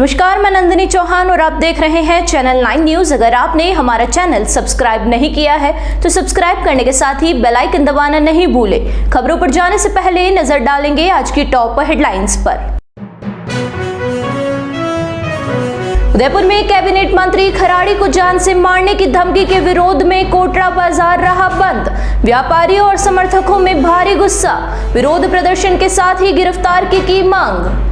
नमस्कार, मैं नंदिनी चौहान और आप देख रहे हैं चैनल 9 न्यूज। अगर आपने हमारा चैनल सब्सक्राइब नहीं किया है तो सब्सक्राइब करने के साथ ही बेल आइकन दबाना नहीं भूलें। खबरों पर जाने से पहले नजर डालेंगे आज की टॉप हेडलाइंस पर। उदयपुर में कैबिनेट मंत्री खराड़ी को जान से मारने की धमकी के विरोध में कोटड़ा बाजार रहा बंद। व्यापारियों और समर्थकों में भारी गुस्सा। विरोध प्रदर्शन के साथ ही गिरफ्तार की मांग।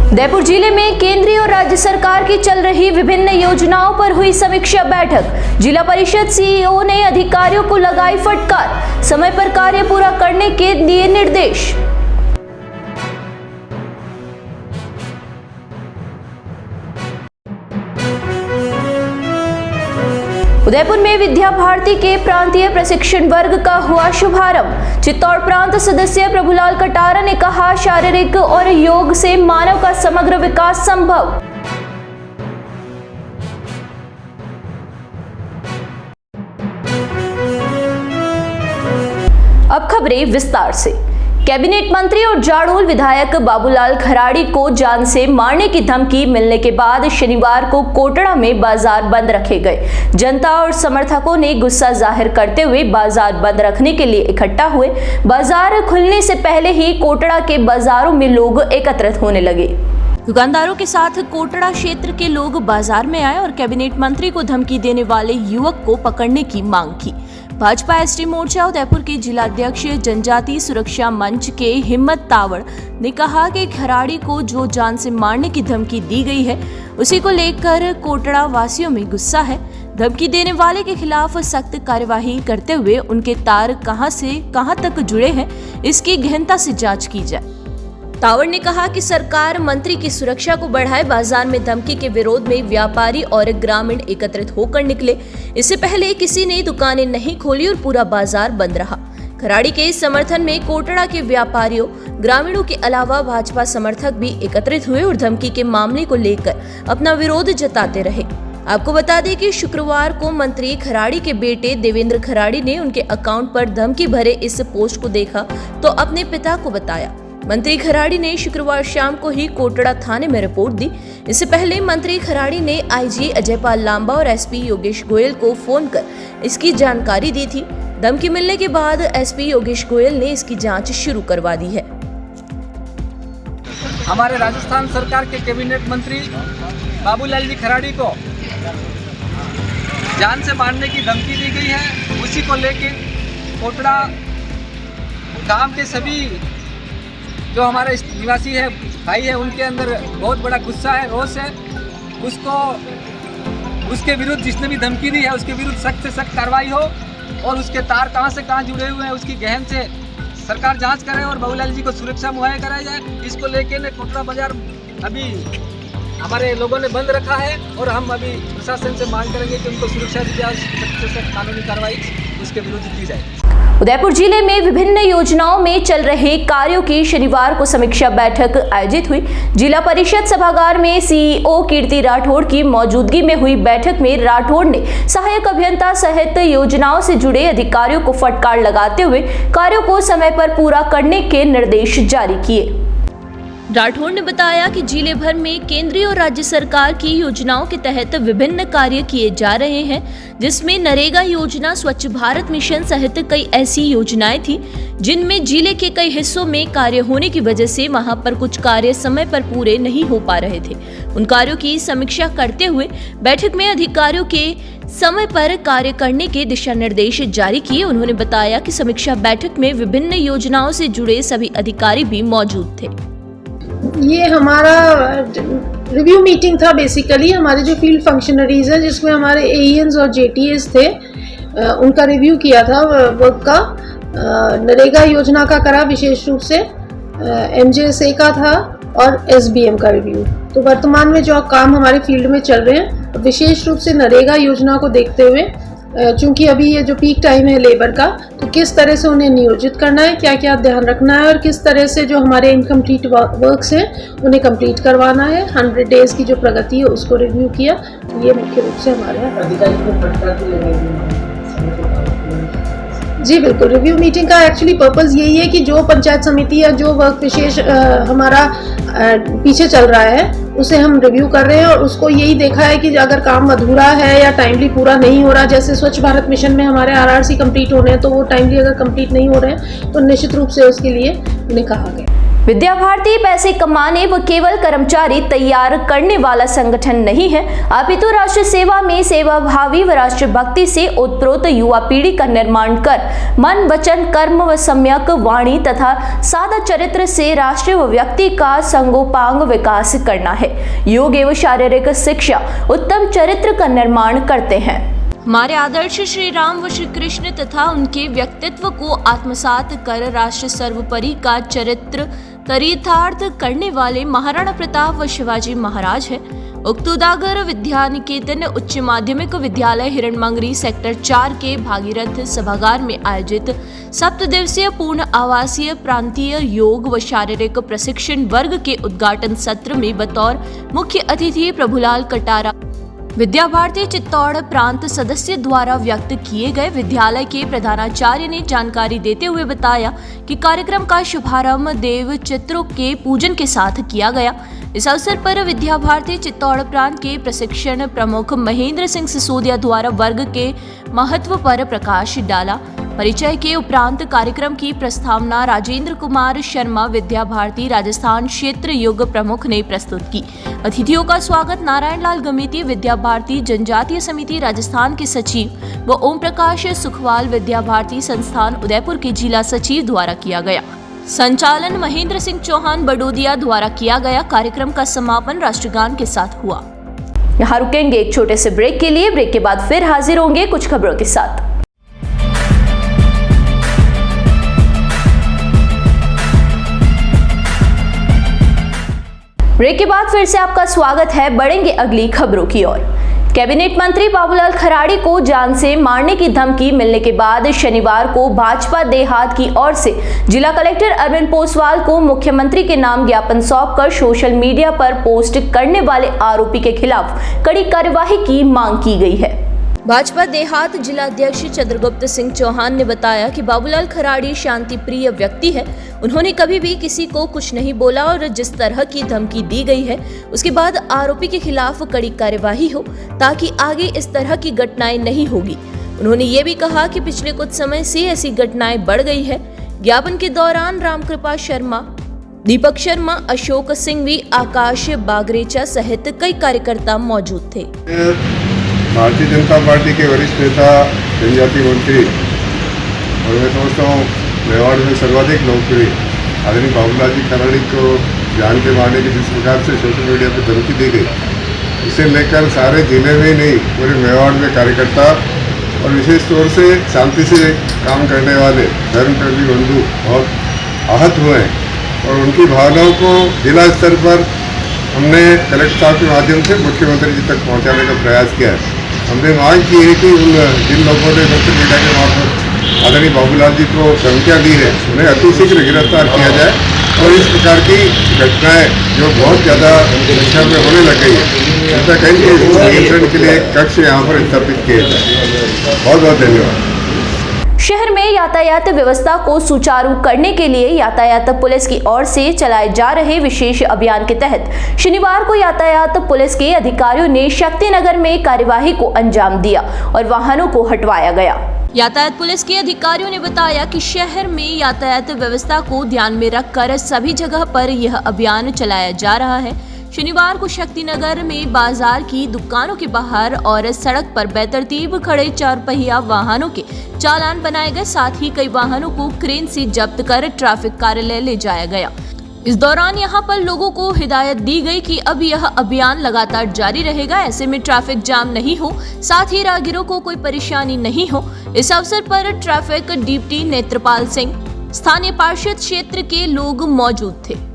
उदयपुर जिले में केंद्रीय और राज्य सरकार की चल रही विभिन्न योजनाओं पर हुई समीक्षा बैठक। जिला परिषद सीईओ ने अधिकारियों को लगाई फटकार। समय पर कार्य पूरा करने के दिए निर्देश। उदयपुर में विद्या भारती के प्रांतीय प्रशिक्षण वर्ग का हुआ शुभारंभ। चित्तौड़ प्रांत सदस्य प्रभुलाल कटारा ने कहा, शारीरिक और योग से मानव का समग्र विकास संभव। अब खबरें विस्तार से। कैबिनेट मंत्री और जाडोल विधायक बाबूलाल खराड़ी को जान से मारने की धमकी मिलने के बाद शनिवार को कोटड़ा में बाजार बंद रखे गए। जनता और समर्थकों ने गुस्सा जाहिर करते हुए बाजार बंद रखने के लिए इकट्ठा हुए। बाजार खुलने से पहले ही कोटड़ा के बाजारों में लोग एकत्रित होने लगे। दुकानदारों के साथ कोटड़ा क्षेत्र के लोग बाजार में आए और कैबिनेट मंत्री को धमकी देने वाले युवक को पकड़ने की मांग की। भाजपा एसटी मोर्चा उदयपुर के जिलाध्यक्ष जनजाति सुरक्षा मंच के हिम्मत तावड़ ने कहा कि खराड़ी को जो जान से मारने की धमकी दी गई है, उसी को लेकर कोटड़ा वासियों में गुस्सा है। धमकी देने वाले के खिलाफ सख्त कार्यवाही करते हुए उनके तार कहां से कहां तक जुड़े हैं, इसकी गहनता से जांच की जाए। तावड़ ने कहा कि सरकार मंत्री की सुरक्षा को बढ़ाए। बाजार में धमकी के विरोध में व्यापारी और ग्रामीण एकत्रित होकर निकले। इससे पहले किसी ने दुकानें नहीं खोली और पूरा बाजार बंद रहा। खराड़ी के इस समर्थन में कोटड़ा के व्यापारियों, ग्रामीणों के अलावा भाजपा समर्थक भी एकत्रित हुए और धमकी के मामले को लेकर अपना विरोध जताते रहे। आपको बता दें कि शुक्रवार को मंत्री खराड़ी के बेटे देवेंद्र खराड़ी ने उनके अकाउंट पर धमकी भरे इस पोस्ट को देखा तो अपने पिता को बताया। मंत्री खराड़ी ने शुक्रवार शाम को ही कोटड़ा थाने में रिपोर्ट दी। इससे पहले मंत्री खराड़ी ने आईजी अजयपाल लांबा और एसपी योगेश गोयल को फोन कर इसकी जानकारी दी थी। धमकी मिलने के बाद एसपी योगेश गोयल ने इसकी जांच शुरू करवा दी है। हमारे राजस्थान सरकार के कैबिनेट मंत्री बाबूलाल जी खराड़ी को जान से मारने की धमकी दी गई है। उसी को लेके कोटड़ा गांव के सभी जो हमारे निवासी है, भाई है, उनके अंदर बहुत बड़ा गुस्सा है, रोष है। उसके विरुद्ध जिसने भी धमकी दी है उसके विरुद्ध सख्त से सख्त कार्रवाई हो और उसके तार कहां से कहां जुड़े हुए हैं उसकी गहन से सरकार जांच करे और बाबूलाल जी को सुरक्षा मुहैया कराई जाए। इसको लेके ने कोटड़ा बाजार अभी हमारे लोगों ने बंद रखा है और हम अभी प्रशासन से मांग करेंगे कि उनको सुरक्षा दी जाए, सख्त से सख्त कानूनी कार्रवाई उसके विरुद्ध की जाए। उदयपुर जिले में विभिन्न योजनाओं में चल रहे कार्यों की शनिवार को समीक्षा बैठक आयोजित हुई। जिला परिषद सभागार में सीईओ कीर्ति राठौड़ की मौजूदगी में हुई बैठक में राठौड़ ने सहायक अभियंता सहित योजनाओं से जुड़े अधिकारियों को फटकार लगाते हुए कार्यों को समय पर पूरा करने के निर्देश जारी किए। राठौड़ ने बताया कि जिले भर में केंद्रीय और राज्य सरकार की योजनाओं के तहत विभिन्न कार्य किए जा रहे हैं, जिसमें नरेगा योजना, स्वच्छ भारत मिशन सहित कई ऐसी योजनाएं थी जिनमें जिले के कई हिस्सों में कार्य होने की वजह से वहां पर कुछ कार्य समय पर पूरे नहीं हो पा रहे थे। उन कार्यों की समीक्षा करते हुए बैठक में अधिकारियों के समय पर कार्य करने के दिशा निर्देश जारी किए। उन्होंने बताया कि समीक्षा बैठक में विभिन्न योजनाओं से जुड़े सभी अधिकारी भी मौजूद थे। ये हमारा रिव्यू मीटिंग था। बेसिकली हमारे जो फील्ड फंक्शनरीज हैं, जिसमें हमारे एईएंस और जेटीएस थे, उनका रिव्यू किया था वर्क का। नरेगा योजना का करा विशेष रूप से, एमजेएसए का था और एसबीएम का रिव्यू। तो वर्तमान में जो काम हमारे फील्ड में चल रहे हैं, विशेष रूप से नरेगा योजना को देखते हुए, चूंकि अभी ये जो पीक टाइम है लेबर का, तो किस तरह से उन्हें नियोजित करना है, क्या क्या ध्यान रखना है और किस तरह से जो हमारे इनकम्प्लीट वर्क्स हैं उन्हें कंप्लीट करवाना है। 100 डेज की जो प्रगति है उसको रिव्यू किया। ये मुख्य रूप से हमारे जी बिल्कुल, रिव्यू मीटिंग का एक्चुअली पर्पस यही है कि जो पंचायत समिति या जो वर्क विशेष हमारा पीछे चल रहा है उसे हम रिव्यू कर रहे हैं और उसको यही देखा है कि अगर काम अधूरा है या टाइमली पूरा नहीं हो रहा, जैसे स्वच्छ भारत मिशन में हमारे आरआरसी कंप्लीट होने हैं तो वो टाइमली अगर कंप्लीट नहीं हो रहे हैं तो निश्चित रूप से उसके लिए उन्हें कहा गया। विद्या भारती पैसे कमाने व केवल कर्मचारी तैयार करने वाला संगठन नहीं है, अपितु राष्ट्र सेवा में सेवाभावी व राष्ट्रभक्ति से ओतप्रोत युवा पीढ़ी का निर्माण कर मन वचन कर्म व सम्यक वाणी तथा सादा चरित्र से राष्ट्र व व्यक्ति का संगोपांग विकास करना है। योग एवं शारीरिक शिक्षा उत्तम चरित्र का निर्माण करते हैं। हमारे आदर्श श्री राम व श्री कृष्ण तथा उनके व्यक्तित्व को आत्मसात कर राष्ट्र सर्वोपरि का चरित्र चरितार्थ करने वाले महाराणा प्रताप व शिवाजी महाराज है। उक्त उदागर विद्या निकेतन उच्च माध्यमिक विद्यालय हिरणमंगरी सेक्टर 4 के भागीरथ सभागार में आयोजित 7 दिवसीय पूर्ण आवासीय प्रांतीय योग व शारीरिक प्रशिक्षण वर्ग के उद्घाटन सत्र में बतौर मुख्य अतिथि प्रभुलाल कटारा विद्या भारती चित्तौड़ प्रांत सदस्य द्वारा व्यक्त किए गए विद्यालय के प्रधानाचार्य ने जानकारी देते हुए बताया कि कार्यक्रम का शुभारंभ देव चित्रों के पूजन के साथ किया गया। इस अवसर पर विद्या भारती चित्तौड़ प्रांत के प्रशिक्षण प्रमुख महेंद्र सिंह सिसोदिया द्वारा वर्ग के महत्व पर प्रकाश डाला। परिचय के उपरांत कार्यक्रम की प्रस्तावना राजेंद्र कुमार शर्मा विद्या भारती राजस्थान क्षेत्र योग प्रमुख ने प्रस्तुत की। अतिथियों का स्वागत नारायण लाल गमेती विद्या भारती जनजातीय समिति राजस्थान के सचिव व ओम प्रकाश सुखवाल विद्या भारती संस्थान उदयपुर के जिला सचिव द्वारा किया गया। संचालन महेंद्र सिंह चौहान बडोदिया द्वारा किया गया। कार्यक्रम का समापन राष्ट्रगान के साथ हुआ। यहाँ रुकेंगे एक छोटे से ब्रेक के लिए। ब्रेक के बाद फिर हाजिर होंगे कुछ खबरों के साथ। ब्रेक के बाद फिर से आपका स्वागत है। बढ़ेंगे अगली खबरों की ओर। कैबिनेट मंत्री बाबूलाल खराड़ी को जान से मारने की धमकी मिलने के बाद शनिवार को भाजपा देहात की ओर से जिला कलेक्टर अरविंद पोसवाल को मुख्यमंत्री के नाम ज्ञापन सौंपकर सोशल मीडिया पर पोस्ट करने वाले आरोपी के खिलाफ कड़ी कार्यवाही की मांग की गई है। भाजपा देहात जिला अध्यक्ष चंद्रगुप्त सिंह चौहान ने बताया कि बाबूलाल खराड़ी शांति प्रिय व्यक्ति है। उन्होंने कभी भी किसी को कुछ नहीं बोला और जिस तरह की धमकी दी गई है उसके बाद आरोपी के खिलाफ कड़ी कार्यवाही हो ताकि आगे इस तरह की घटनाएं नहीं होगी। उन्होंने ये भी कहा कि पिछले कुछ समय से ऐसी घटनाएं बढ़ गई है। ज्ञापन के दौरान रामकृपा शर्मा, दीपक शर्मा, अशोक सिंघवी, आकाश बागरेचा सहित कई कार्यकर्ता मौजूद थे। भारतीय जनता पार्टी के वरिष्ठ नेता जनजातीय मंत्री और मैं समझता हूँ मेवाड़ में सर्वाधिक लोकप्रिय आदरणीय बाबूलाल जी खराड़ी को जान के मारने की जिस प्रकार से सोशल मीडिया पर धमकी दी गई, इसे लेकर सारे जिले में नहीं पूरे मेवाड़ में कार्यकर्ता और विशेष तौर से शांति से काम करने वाले धर्मप्रेमी बंधु बहुत आहत हुए हैं और उनकी भावनाओं को जिला स्तर पर हमने कलेक्टर साहब के माध्यम से मुख्यमंत्री जी तक पहुंचाने का प्रयास किया है। हमने मांग की है कि जिन लोगों ने सोशल मीडिया के मार्फत आदरणीय बाबूलाल जी को धमकियाँ दी है उन्हें अतिशीघ्र गिरफ्तार किया जाए और इस प्रकार की घटनाएं जो बहुत ज़्यादा संख्या में होने लग गई है ऐसा कहेंगे नियंत्रण के लिए एक कक्ष यहाँ पर स्थापित किया जाए। बहुत बहुत धन्यवाद। शहर में यातायात व्यवस्था को सुचारू करने के लिए यातायात पुलिस की ओर से चलाए जा रहे विशेष अभियान के तहत शनिवार को यातायात पुलिस के अधिकारियों ने शक्तिनगर में कार्यवाही को अंजाम दिया और वाहनों को हटवाया गया। यातायात पुलिस के अधिकारियों ने बताया कि शहर में यातायात व्यवस्था को ध्यान में रखकर सभी जगह पर यह अभियान चलाया जा रहा है। शनिवार को शक्तिनगर में बाजार की दुकानों के बाहर और सड़क पर बेतरतीब खड़े 4 पहिया वाहनों के चालान बनाए गए। साथ ही कई वाहनों को क्रेन से जब्त कर ट्रैफिक कार्यालय ले जाया गया। इस दौरान यहां पर लोगों को हिदायत दी गई कि अब यह अभियान लगातार जारी रहेगा, ऐसे में ट्रैफिक जाम नहीं हो, साथ ही राहगीरों को कोई परेशानी नहीं हो। इस अवसर पर ट्रैफिक डिप्टी नेत्रपाल सिंह, स्थानीय पार्षद क्षेत्र के लोग मौजूद थे।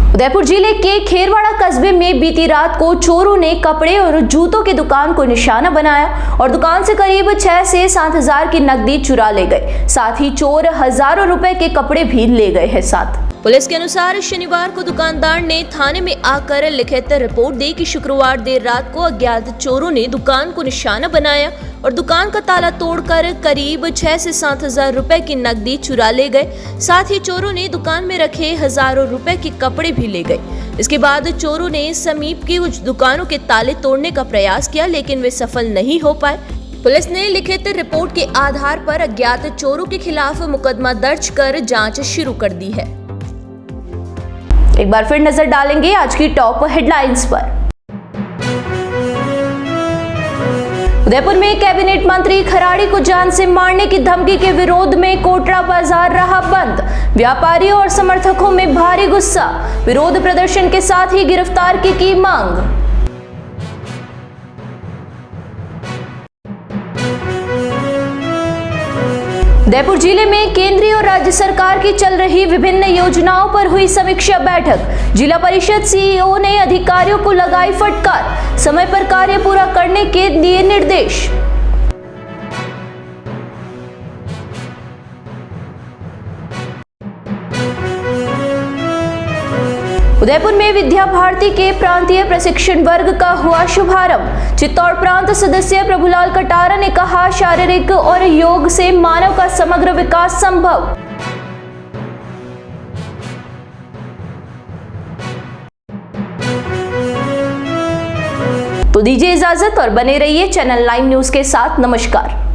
उदयपुर जिले के खेरवाड़ा कस्बे में बीती रात को चोरों ने कपड़े और जूतों की दुकान को निशाना बनाया और दुकान से करीब 6 से 7 हजार की नकदी चुरा ले गए। साथ ही चोर हजारों रुपए के कपड़े भी ले गए हैं। साथ पुलिस के अनुसार शनिवार को दुकानदार ने थाने में आकर लिखित रिपोर्ट दी कि शुक्रवार देर रात को अज्ञात चोरों ने दुकान को निशाना बनाया और दुकान का ताला तोड़कर करीब 6 से 7 हजार रुपए की नकदी चुरा ले गए। साथ ही चोरों ने दुकान में रखे हजारों रुपए के कपड़े भी ले गए। इसके बाद चोरों ने समीप की कुछ दुकानों के ताले तोड़ने का प्रयास किया, लेकिन वे सफल नहीं हो पाए। पुलिस ने लिखित रिपोर्ट के आधार पर अज्ञात चोरों के खिलाफ मुकदमा दर्ज कर जांच शुरू कर दी है। एक बार फिर नजर डालेंगे आज की टॉप हेडलाइंस पर। उदयपुर में कैबिनेट मंत्री खराड़ी को जान से मारने की धमकी के विरोध में कोटड़ा बाजार रहा बंद। व्यापारियों और समर्थकों में भारी गुस्सा। विरोध प्रदर्शन के साथ ही गिरफ्तार की मांग। उदयपुर जिले में केंद्रीय और राज्य सरकार की चल रही विभिन्न योजनाओं पर हुई समीक्षा बैठक। जिला परिषद सीईओ ने अधिकारियों को लगाई फटकार। समय पर कार्य पूरा करने के दिए निर्देश। उदयपुर में विद्या भारती के प्रांतीय प्रशिक्षण वर्ग का हुआ शुभारंभ। चित्तौड़ प्रांत सदस्य प्रभुलाल कटारा ने कहा, शारीरिक और योग से मानव का समग्र विकास संभव। तो दीजिए इजाजत और बने रहिए चैनल 9 न्यूज के साथ। नमस्कार।